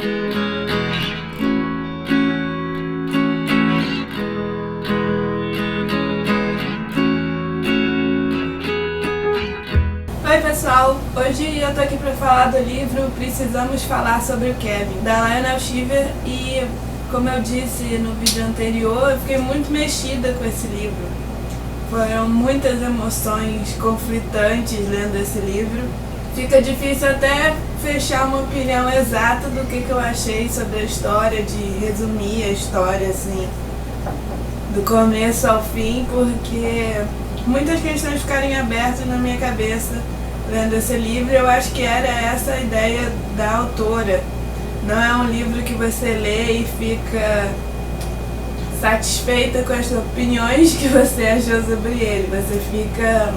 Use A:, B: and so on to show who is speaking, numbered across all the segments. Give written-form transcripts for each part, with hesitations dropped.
A: Oi pessoal, hoje eu tô aqui pra falar do livro Precisamos Falar sobre o Kevin, da Lionel Shriver, e como eu disse no vídeo anterior, eu fiquei muito mexida com esse livro. Foram muitas emoções conflitantes lendo esse livro. Fica difícil até fechar uma opinião exata do que eu achei sobre a história, de resumir a história assim, do começo ao fim, porque muitas questões ficaram abertas na minha cabeça lendo esse livro. Eu acho que era essa a ideia da autora. Não é um livro que você lê e fica satisfeita com as opiniões que você achou sobre ele. Você fica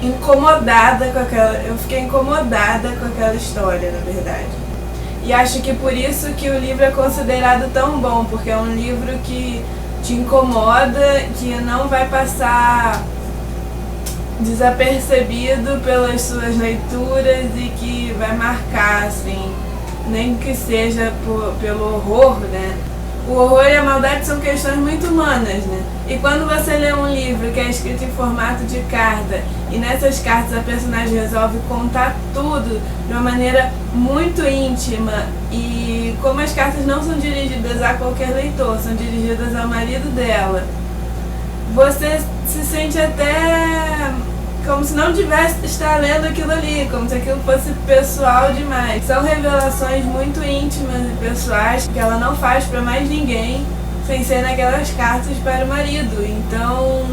A: incomodada com aquela... Eu fiquei incomodada com aquela história, na verdade. E acho que por isso que o livro é considerado tão bom, porque é um livro que te incomoda, que não vai passar desapercebido pelas suas leituras e que vai marcar, assim, nem que seja pelo horror, né? O horror e a maldade são questões muito humanas, né? E quando você lê um livro que é escrito em formato de carta e nessas cartas a personagem resolve contar tudo de uma maneira muito íntima, e como as cartas não são dirigidas a qualquer leitor, são dirigidas ao marido dela, você se sente até como se não tivesse estar lendo aquilo ali, como se aquilo fosse pessoal demais. São revelações muito íntimas e pessoais que ela não faz para mais ninguém sem ser naquelas cartas para o marido. Então,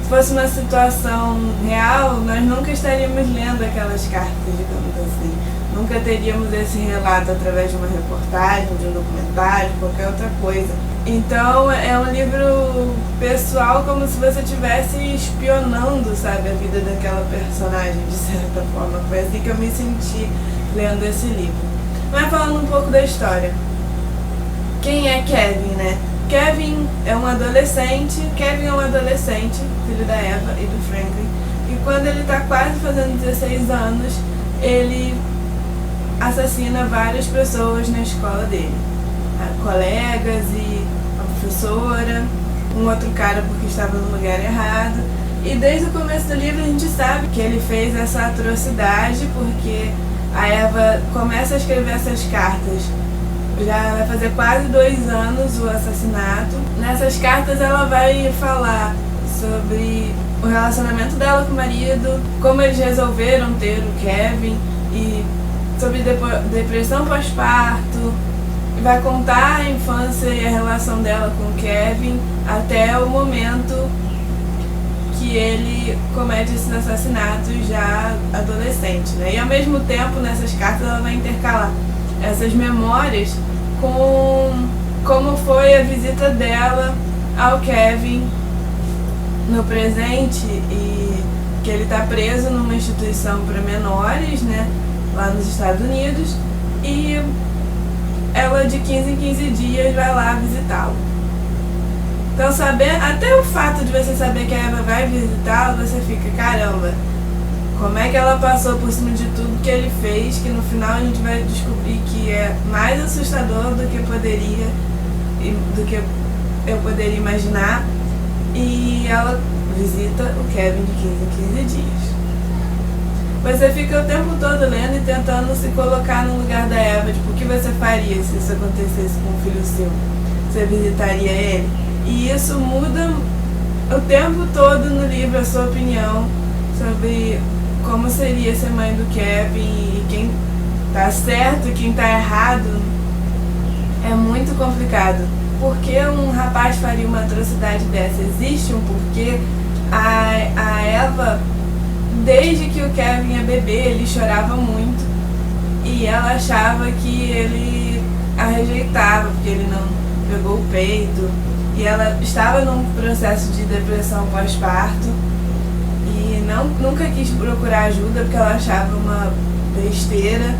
A: se fosse uma situação real, nós nunca estaríamos lendo aquelas cartas, digamos assim. Nunca teríamos esse relato através de uma reportagem, de um documentário, qualquer outra coisa. Então é um livro pessoal, como se você estivesse espionando, sabe, a vida daquela personagem, de certa forma. Foi assim que eu me senti lendo esse livro. Mas falando um pouco da história. Quem é Kevin, né? Kevin é um adolescente, filho da Eva e do Franklin. E quando ele está quase fazendo 16 anos, ele assassina várias pessoas na escola dele. Colegas e a professora, um outro cara porque estava no lugar errado. E desde o começo do livro a gente sabe que ele fez essa atrocidade porque a Eva começa a escrever essas cartas. Já vai fazer quase 2 anos o assassinato. Nessas cartas ela vai falar sobre o relacionamento dela com o marido, como eles resolveram ter o Kevin, e sobre depressão pós-parto. Vai contar a infância e a relação dela com o Kevin até o momento que ele comete esses assassinatos já adolescente, né? E ao mesmo tempo, nessas cartas, ela vai intercalar essas memórias com como foi a visita dela ao Kevin no presente, e que ele está preso numa instituição para menores, né, lá nos Estados Unidos, e ela de 15 em 15 dias vai lá visitá-lo. Então até o fato de você saber que a Eva vai visitá-lo, você fica, caramba, como é que ela passou por cima de tudo que ele fez, que no final a gente vai descobrir que é mais assustador do que eu poderia imaginar. E ela visita o Kevin de 15 em 15 dias. Você fica o tempo todo lendo e tentando se colocar no lugar da Eva, tipo, o que você faria se isso acontecesse com um filho seu? Você visitaria ele? E isso muda o tempo todo no livro a sua opinião sobre como seria ser mãe do Kevin e quem tá certo e quem tá errado. É muito complicado. Por que um rapaz faria uma atrocidade dessa? Existe um porquê. A Eva, desde que o Kevin é bebê, ele chorava muito e ela achava que ele a rejeitava porque ele não pegou o peito, e ela estava num processo de depressão pós-parto e nunca quis procurar ajuda porque ela achava uma besteira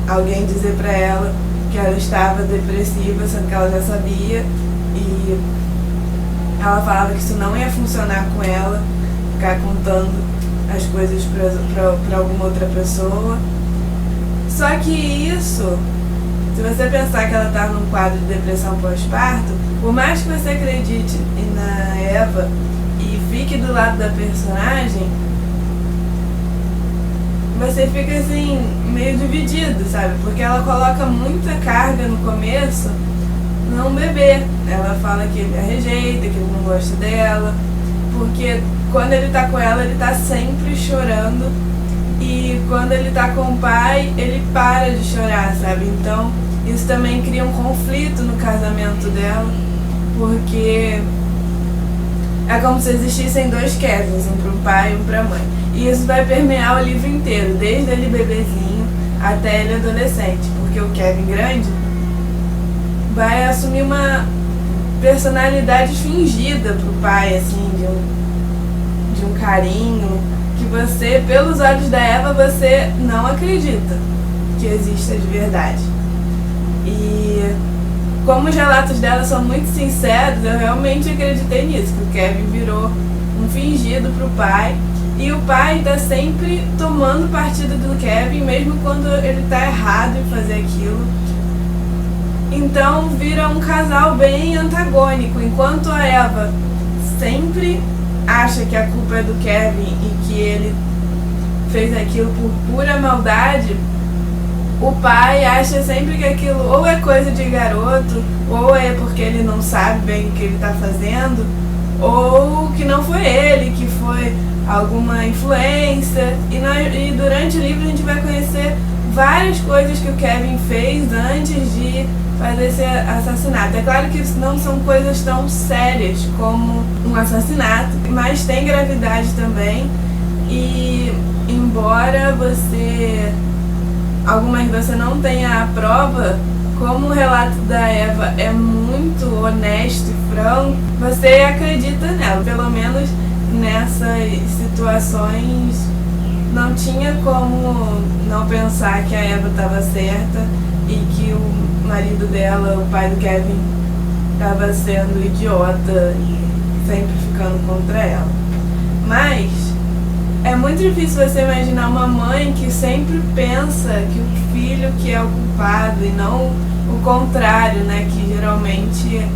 A: alguém dizer pra ela que ela estava depressiva, sendo que ela já sabia, e ela falava que isso não ia funcionar com ela, ficar contando as coisas para alguma outra pessoa. Só que isso, se você pensar que ela tá num quadro de depressão pós-parto, por mais que você acredite na Eva e fique do lado da personagem, você fica assim, meio dividido, sabe? Porque ela coloca muita carga no começo num bebê. Ela fala que ele a rejeita, que ele não gosta dela, porque quando ele tá com ela, ele tá sempre chorando, e quando ele tá com o pai, ele para de chorar, sabe? Então isso também cria um conflito no casamento dela, porque é como se existissem dois Kevins, um pro pai e um pra mãe. E isso vai permear o livro inteiro, desde ele bebezinho até ele adolescente, porque o Kevin grande vai assumir uma personalidade fingida pro pai, assim, de um carinho, que você, pelos olhos da Eva, você não acredita que exista de verdade. E como os relatos dela são muito sinceros, eu realmente acreditei nisso, que o Kevin virou um fingido pro pai, e o pai tá sempre tomando partido do Kevin, mesmo quando ele tá errado em fazer aquilo. Então vira um casal bem antagônico, enquanto a Eva sempre acha que a culpa é do Kevin e que ele fez aquilo por pura maldade, o pai acha sempre que aquilo ou é coisa de garoto, ou é porque ele não sabe bem o que ele está fazendo, ou que não foi ele, que foi alguma influência. E durante o livro a gente vai conhecer várias coisas que o Kevin fez antes de fazer esse assassinato. É claro que não são coisas tão sérias como um assassinato, mas tem gravidade também. E embora algumas você não tenha a prova, como o relato da Eva é muito honesto e franco, você acredita nela. Pelo menos nessas situações não tinha como não pensar que a Eva estava certa e que o marido dela, o pai do Kevin, estava sendo idiota e sempre ficando contra ela. Mas é muito difícil você imaginar uma mãe que sempre pensa que o filho que é o culpado e não o contrário, né? Que geralmente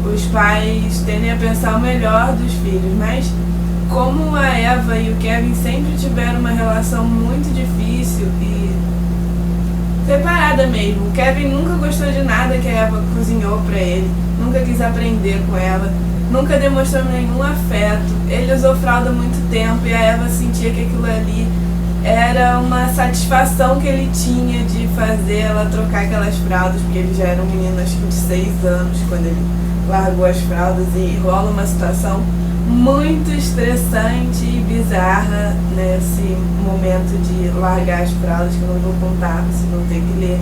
A: os pais tendem a pensar o melhor dos filhos. Mas como a Eva e o Kevin sempre tiveram uma relação muito difícil e separada mesmo. O Kevin nunca gostou de nada que a Eva cozinhou pra ele, nunca quis aprender com ela, nunca demonstrou nenhum afeto. Ele usou fralda há muito tempo e a Eva sentia que aquilo ali era uma satisfação que ele tinha de fazer ela trocar aquelas fraldas, porque ele já era um menino, acho que de 6 anos, quando ele largou as fraldas, e rola uma situação muito estressante e bizarra nesse momento de largar as fraldas, que eu não vou contar, vocês vão ter que ler.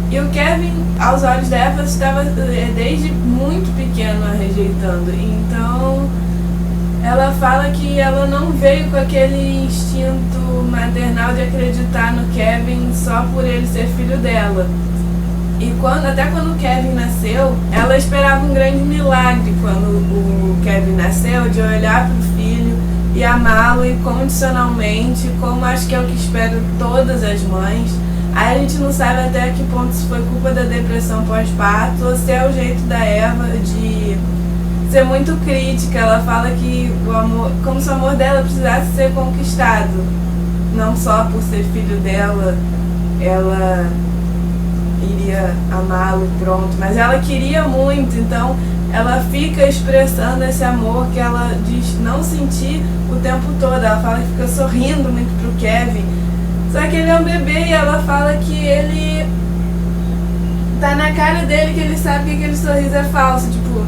A: E o Kevin, aos olhos da Eva, estava desde muito pequeno a rejeitando. Então ela fala que ela não veio com aquele instinto maternal de acreditar no Kevin só por ele ser filho dela. E até quando o Kevin nasceu, ela esperava um grande milagre quando o Kevin nasceu, de olhar para o filho e amá-lo incondicionalmente, como acho que é o que esperam todas as mães. Aí a gente não sabe até que ponto isso foi culpa da depressão pós-parto ou se é o jeito da Eva de ser muito crítica. Ela fala que o amor, como se o amor dela precisasse ser conquistado, não só por ser filho dela, ela iria amá-lo, pronto, mas ela queria muito, então ela fica expressando esse amor que ela diz não sentir o tempo todo. Ela fala que fica sorrindo muito pro Kevin, só que ele é um bebê e ela fala que ele tá na cara dele, que ele sabe que aquele sorriso é falso, tipo,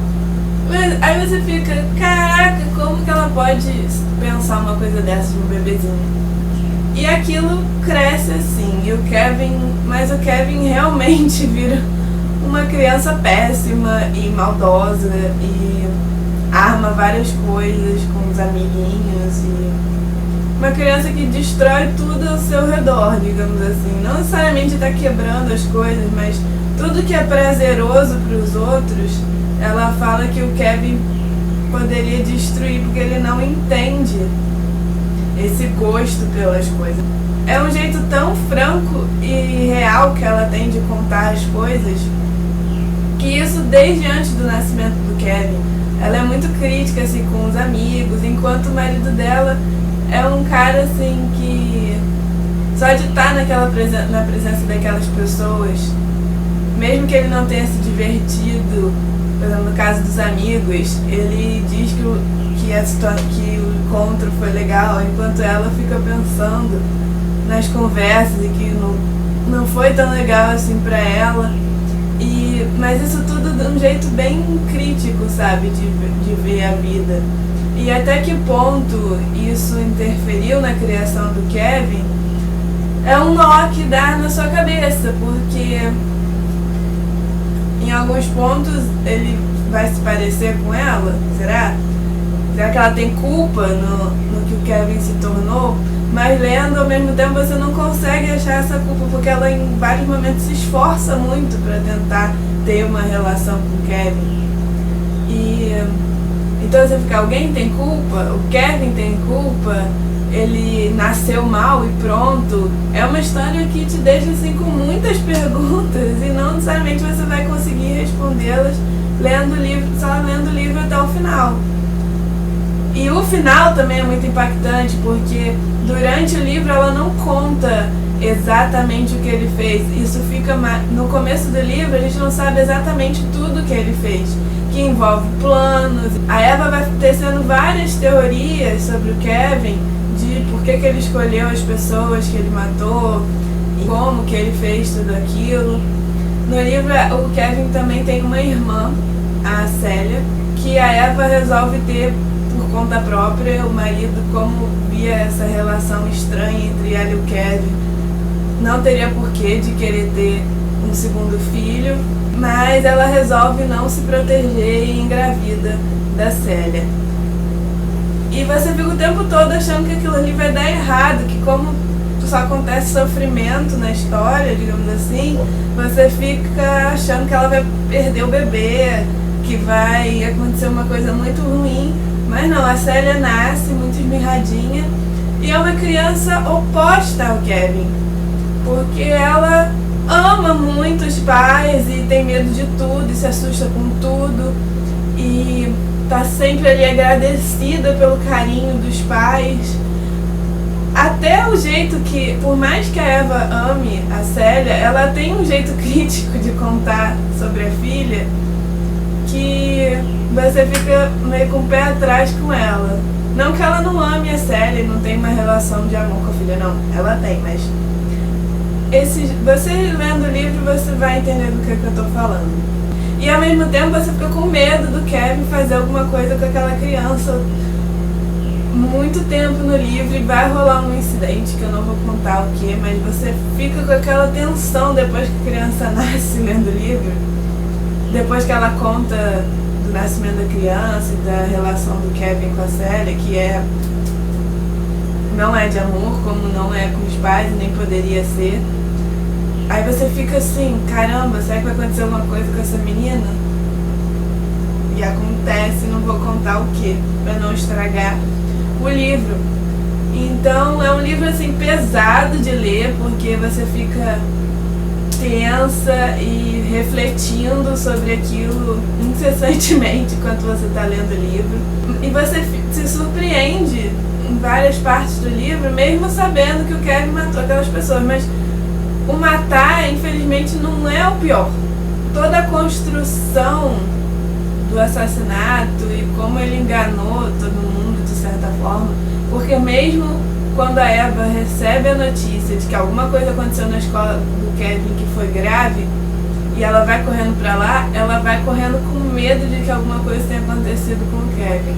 A: aí você fica, caraca, como que ela pode pensar uma coisa dessa de um bebezinho? E aquilo cresce assim, mas o Kevin realmente vira uma criança péssima e maldosa e arma várias coisas com os amiguinhos e uma criança que destrói tudo ao seu redor, digamos assim. Não necessariamente está quebrando as coisas, mas tudo que é prazeroso para os outros, ela fala que o Kevin poderia destruir porque ele não entende esse gosto pelas coisas. É um jeito tão franco tem de contar as coisas, que isso desde antes do nascimento do Kevin. Ela é muito crítica assim, com os amigos, enquanto o marido dela é um cara assim que só de estar na presença daquelas pessoas, mesmo que ele não tenha se divertido, por exemplo, no caso dos amigos, ele diz que o encontro foi legal, enquanto ela fica pensando nas conversas e que não foi tão legal assim pra ela. Mas isso tudo de um jeito bem crítico, sabe, de ver a vida. E até que ponto isso interferiu na criação do Kevin é um nó que dá na sua cabeça, porque em alguns pontos ele vai se parecer com ela, será? Será que ela tem culpa no que o Kevin se tornou? Mas lendo, ao mesmo tempo, você não consegue achar essa culpa, porque ela em vários momentos se esforça muito para tentar ter uma relação com o Kevin. Então você fica, alguém tem culpa? O Kevin tem culpa? Ele nasceu mal e pronto? É uma história que te deixa assim com muitas perguntas e não necessariamente você vai conseguir respondê-las só lendo o livro até o final. E o final também é muito impactante, porque durante o livro ela não conta exatamente o que ele fez. Isso fica no começo do livro, a gente não sabe exatamente tudo que ele fez, que envolve planos. A Eva vai tecendo várias teorias sobre o Kevin, de por que ele escolheu as pessoas que ele matou e como que ele fez tudo aquilo. No livro, o Kevin também tem uma irmã, a Célia, que a Eva resolve ter por conta própria. O marido, como via essa relação estranha entre ela e o Kevin, não teria porquê de querer ter um segundo filho, mas ela resolve não se proteger e engravida da Célia. E você fica o tempo todo achando que aquilo ali vai dar errado, que como só acontece sofrimento na história, digamos assim, você fica achando que ela vai perder o bebê, que vai acontecer uma coisa muito ruim. Mas não, a Célia nasce muito esmirradinha e é uma criança oposta ao Kevin, porque ela ama muito os pais e tem medo de tudo e se assusta com tudo e tá sempre ali agradecida pelo carinho dos pais. Até o jeito que, por mais que a Eva ame a Célia, ela tem um jeito crítico de contar sobre a filha que você fica meio com o pé atrás com ela. Não que ela não ame a Célia e não tem uma relação de amor com a filha, não. Ela tem, mas você lendo o livro, você vai entender do que eu tô falando. E ao mesmo tempo você fica com medo do Kevin fazer alguma coisa com aquela criança muito tempo no livro e vai rolar um incidente que eu não vou contar o que, mas você fica com aquela tensão depois que a criança nasce lendo o livro, depois que ela conta do nascimento da criança e da relação do Kevin com a Célia, que não é de amor, como não é com os pais e nem poderia ser. Aí você fica assim, caramba, será que vai acontecer alguma coisa com essa menina? E acontece, não vou contar o que, pra não estragar o livro. Então é um livro assim pesado de ler, porque você fica tensa e refletindo sobre aquilo incessantemente enquanto você está lendo o livro. E você se surpreende em várias partes do livro, mesmo sabendo que o Kevin matou aquelas pessoas, mas o matar, infelizmente, não é o pior. Toda a construção do assassinato e como ele enganou todo mundo, de certa forma, porque mesmo quando a Eva recebe a notícia de que alguma coisa aconteceu na escola do Kevin que foi grave, e ela vai correndo pra lá, ela vai correndo com medo de que alguma coisa tenha acontecido com o Kevin,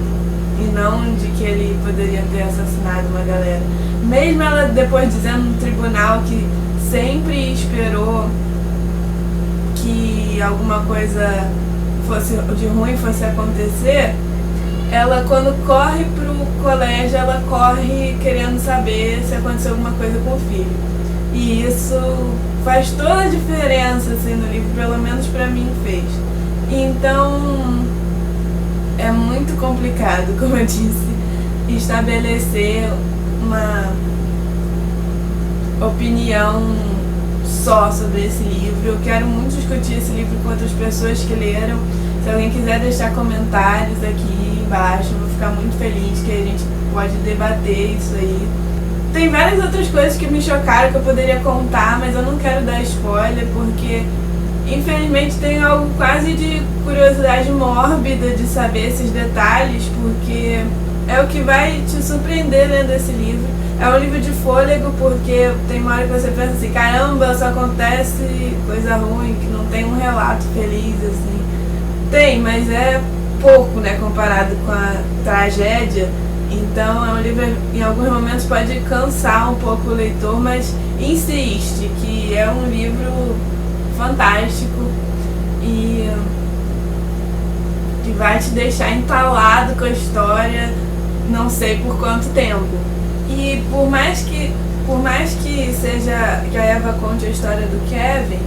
A: e não de que ele poderia ter assassinado uma galera. Mesmo ela depois dizendo no tribunal que sempre esperou que alguma coisa de ruim fosse acontecer, ela, quando corre pro colégio, ela corre querendo saber se aconteceu alguma coisa com o filho. E isso faz toda a diferença assim, no livro, pelo menos pra mim fez. Então é muito complicado, como eu disse, estabelecer uma opinião só sobre esse livro. Eu quero muito discutir esse livro com outras pessoas que leram. Se alguém quiser deixar comentários aqui embaixo, eu vou ficar muito feliz, que a gente pode debater isso aí. Tem várias outras coisas que me chocaram que eu poderia contar, mas eu não quero dar spoiler, porque infelizmente tem algo quase de curiosidade mórbida de saber esses detalhes, porque é o que vai te surpreender lendo esse livro. É um livro de fôlego, porque tem uma hora que você pensa assim, caramba, só acontece coisa ruim, que não tem um relato feliz, assim. Tem, mas é pouco, né, comparado com a tragédia. Então é um livro, em alguns momentos pode cansar um pouco o leitor, mas insiste que é um livro fantástico e que vai te deixar entalado com a história, não sei por quanto tempo. E por mais que seja que a Eva conte a história do Kevin,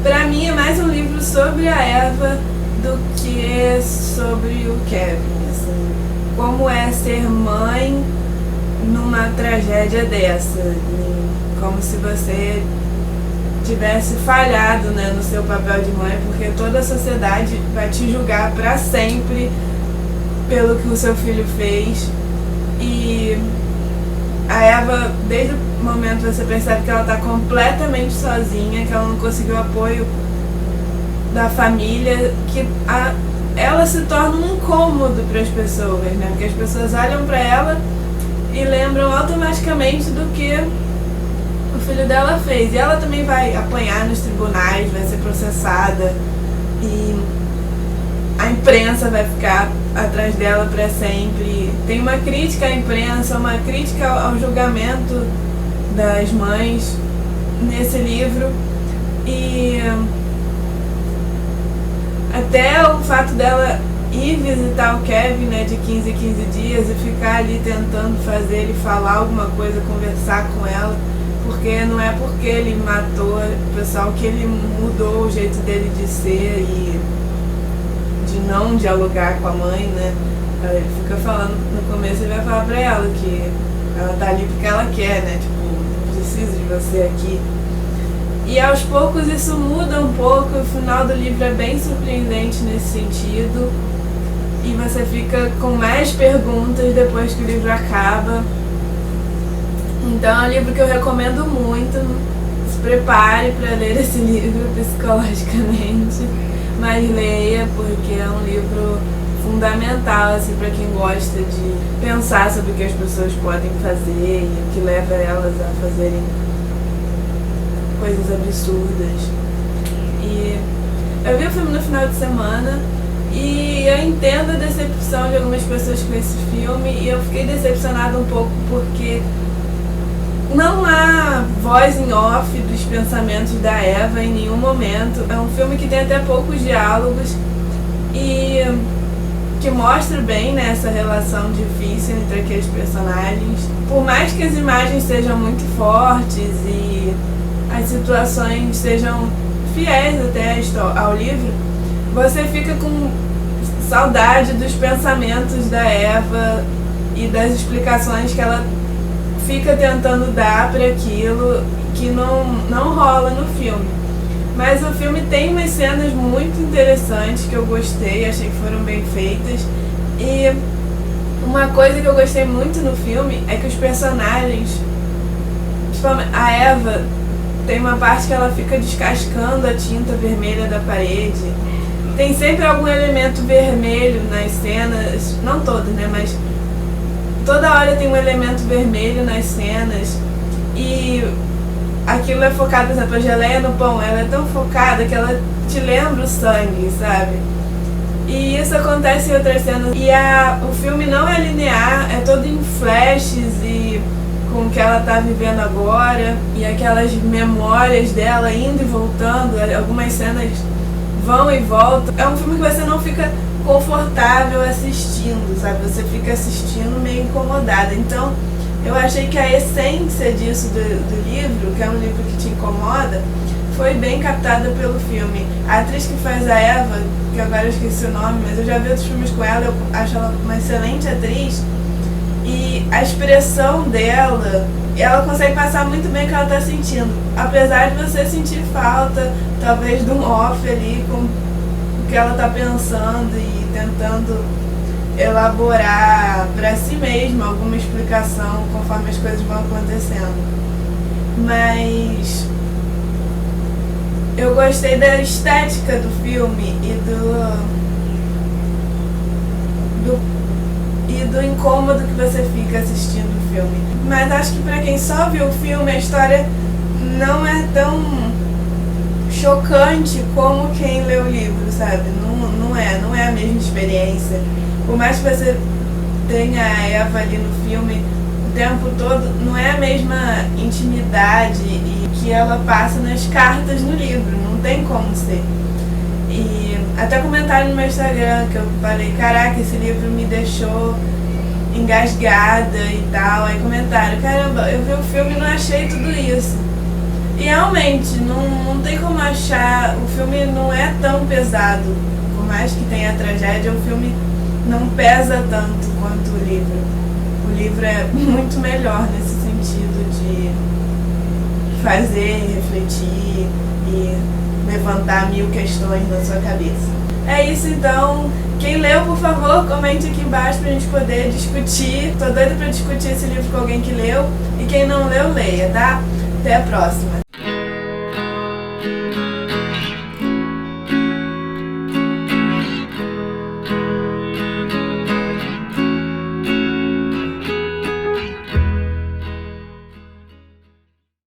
A: pra mim é mais um livro sobre a Eva do que sobre o Kevin, assim. Como é ser mãe numa tragédia dessa, como se você tivesse falhado, né, no seu papel de mãe, porque toda a sociedade vai te julgar pra sempre pelo que o seu filho fez. E a Eva, desde o momento você percebe que ela está completamente sozinha, que ela não conseguiu apoio da família, que ela se torna um incômodo para as pessoas, né? Porque as pessoas olham para ela e lembram automaticamente do que o filho dela fez. E ela também vai apanhar nos tribunais, vai ser processada e a imprensa vai ficar atrás dela para sempre. Tem uma crítica à imprensa, uma crítica ao julgamento das mães nesse livro, e até o fato dela ir visitar o Kevin, né, de 15 em 15 dias e ficar ali tentando fazer ele falar alguma coisa, conversar com ela, porque não é porque ele matou o pessoal que ele mudou o jeito dele de ser e de não dialogar com a mãe, né? Ele fica falando, no começo ele vai falar pra ela que ela tá ali porque ela quer, né? Tipo, preciso de você aqui. E aos poucos isso muda um pouco, o final do livro é bem surpreendente nesse sentido. E você fica com mais perguntas depois que o livro acaba. Então é um livro que eu recomendo muito. Se prepare para ler esse livro psicologicamente, mas leia, porque é um livro fundamental, assim, para quem gosta de pensar sobre o que as pessoas podem fazer e o que leva elas a fazerem coisas absurdas. E eu vi o filme no final de semana e eu entendo a decepção de algumas pessoas com esse filme, e eu fiquei decepcionada um pouco porque não há voz em off dos pensamentos da Eva em nenhum momento. É um filme que tem até poucos diálogos e que mostra bem, né, essa relação difícil entre aqueles personagens. Por mais que as imagens sejam muito fortes e as situações sejam fiéis até ao livro, você fica com saudade dos pensamentos da Eva e das explicações que ela fica tentando dar para aquilo que não rola no filme. Mas o filme tem umas cenas muito interessantes que eu gostei, achei que foram bem feitas. E uma coisa que eu gostei muito no filme é que os personagens, principalmente a Eva, tem uma parte que ela fica descascando a tinta vermelha da parede. Tem sempre algum elemento vermelho nas cenas, não todas, né, mas toda hora tem um elemento vermelho nas cenas. E aquilo é focado, por exemplo, a geleia no pão, ela é tão focada que ela te lembra o sangue, sabe? E isso acontece em outras cenas. E o filme não é linear, é todo em flashes e com o que ela tá vivendo agora, e aquelas memórias dela indo e voltando, algumas cenas vão e voltam. É um filme que você não fica confortável assistindo, sabe? Você fica assistindo meio incomodada. Então eu achei que a essência disso do livro, que é um livro que te incomoda, foi bem captada pelo filme. A atriz que faz a Eva, que agora eu esqueci o nome, mas eu já vi outros filmes com ela, eu acho ela uma excelente atriz. E a expressão dela, ela consegue passar muito bem o que ela tá sentindo. Apesar de você sentir falta, talvez, de um off ali com o que ela tá pensando e tentando elaborar pra si mesma alguma explicação conforme as coisas vão acontecendo. Mas eu gostei da estética do filme e do incômodo que você fica assistindo o filme. Mas acho que pra quem só viu o filme, a história não é tão chocante como quem lê o livro, sabe? Não é a mesma experiência. Por mais que você tenha a Eva ali no filme o tempo todo, não é a mesma intimidade e que ela passa nas cartas no livro, não tem como ser. E até comentaram no meu Instagram que eu falei, caraca, esse livro me deixou engasgada e tal. Aí comentaram, caramba, eu vi o filme e não achei tudo isso. E realmente, não tem como achar, o filme não é tão pesado. Por mais que tenha tragédia, o filme não pesa tanto quanto o livro. O livro é muito melhor nesse sentido de fazer, refletir e levantar 1000 questões na sua cabeça. É isso então. Quem leu, por favor, comente aqui embaixo pra gente poder discutir. Tô doida pra discutir esse livro com alguém que leu. E quem não leu, leia, tá? Até a próxima.